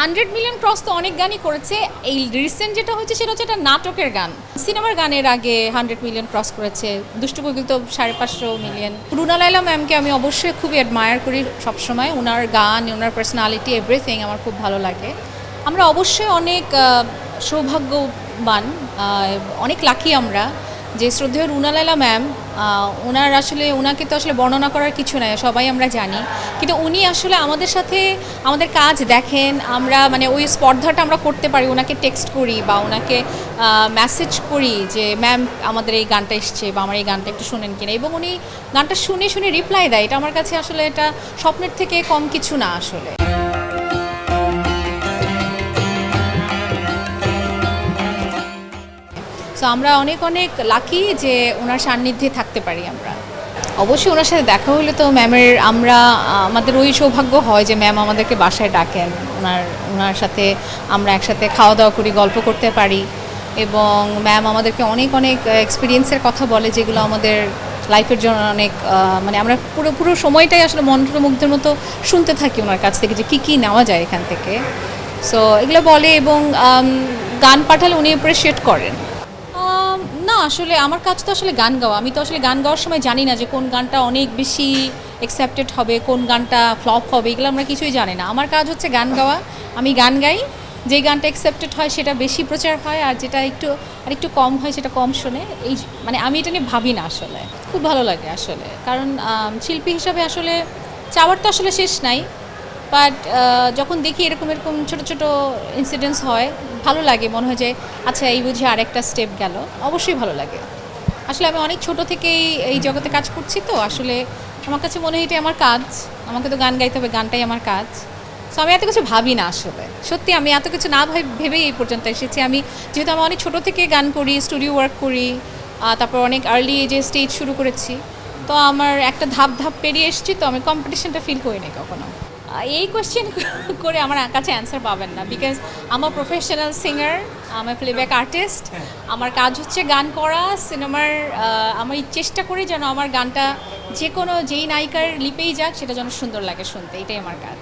100 million cross তো অনেক গানই করেছে। এই রিসেন্ট যেটা হচ্ছে সেটা হচ্ছে একটা নাটকের গান। সিনেমার গানের আগে 100 মিলিয়ন ক্রস করেছে। দুষ্টু কোকিল তো 550 মিলিয়ন। রুনা লায়লা ম্যামকে আমি অবশ্যই খুবই অ্যাডমায়ার করি সবসময়। ওনার গান, ওনার পার্সোনালিটি, এভরিথিং আমার খুব ভালো লাগে। আমরা অবশ্যই অনেক সৌভাগ্যবান, অনেক লাকি আমরা যে শ্রদ্ধেয় রুনা লায়লা ম্যাম, ওনাকে তো আসলে বর্ণনা করার কিছু নাই, সবাই আমরা জানি। কিন্তু উনি আসলে আমাদের সাথে আমাদের কাজ দেখেন, আমরা মানে ওই স্পর্ধাটা আমরা করতে পারি, ওনাকে টেক্সট করি বা ওনাকে মেসেজ করি যে ম্যাম আমাদের এই গানটা এসছে বা আমার এই গানটা একটু শোনেন কিনা, এবং উনি গানটা শুনে শুনে রিপ্লাই দেয়। এটা আমার কাছে আসলে এটা স্বপ্নের থেকে কম কিছু না আসলে। সো আমরা অনেক অনেক লাকি যে ওনার সান্নিধ্যে থাকতে পারি আমরা। অবশ্যই ওনার সাথে দেখা হলে তো আমাদের ওই সৌভাগ্য হয় যে ম্যাম আমাদেরকে বাসায় ডাকেন, ওনার সাথে আমরা একসাথে খাওয়া দাওয়া করি, গল্প করতে পারি, এবং ম্যাম আমাদেরকে অনেক অনেক এক্সপিরিয়েন্সের কথা বলে যেগুলো আমাদের লাইফের জন্য অনেক মানে আমরা পুরো সময়টাই আসলে মন্ত্রমুগ্ধের মতো শুনতে থাকি ওনার কাছ থেকে যে কী নেওয়া যায় এখান থেকে। সো এগুলো বলে, এবং গান পাঠালে উনি অ্যাপ্রিশিয়েট করেন। না, আসলে আমার কাজ তো আসলে গান গাওয়া। আমি তো আসলে গান গাওয়ার সময় জানি না যে কোন গানটা অনেক বেশি অ্যাকসেপ্টেড হবে, কোন গানটা ফ্লপ হবে, এগুলো আমরা কিছুই জানি না। আমার কাজ হচ্ছে গান গাওয়া। আমি গান গাই, যে গানটা অ্যাকসেপ্টেড হয় সেটা বেশি প্রচার হয়, আর যেটা একটু কম হয় সেটা কম শোনে। মানে আমি এটা নিয়ে ভাবি না আসলে। খুব ভালো লাগে আসলে, কারণ শিল্পী হিসাবে আসলে চাওয়ার তো আসলে শেষ নাই। বাট যখন দেখি এরকম ছোট ছোট ইনসিডেন্টস হয়, ভালো লাগে, মনে হয় যে আচ্ছা এই বুঝি আরেকটা স্টেপ গেল। অবশ্যই ভালো লাগে। আসলে আমি অনেক ছোট থেকেই এই জগতে কাজ করছি, তো আসলে আমার কাছে মনে হয় এটাই আমার কাজ। আমাকে তো গান গাইতে হবে, গানটাই আমার কাজ। সো আমি এত কিছু ভাবি না আসলে। সত্যি আমি এত কিছু না ভেবেই এই পর্যন্ত এসেছি। যেহেতু আমি অনেক ছোট থেকে গান করি, স্টুডিও ওয়ার্ক করি, তারপর অনেক আর্লি এজে স্টেজ শুরু করেছি, তো আমার একটা ধাপ পেরিয়ে এসেছি, তো আমি কম্পিটিশনটা ফিল করিনি কখনো। এই কোয়েশ্চেন করে আমার কাছে অ্যান্সার পাবেন না, বিকজ আমার প্রফেশনাল সিঙ্গার, আমার প্লেব্যাক আর্টিস্ট। আমার কাজ হচ্ছে গান করা, সিনেমার। আমি চেষ্টা করি যেন আমার গানটা যেই নায়িকার লিপেই যাক সেটা যেন সুন্দর লাগে শুনতে, এটাই আমার কাজ।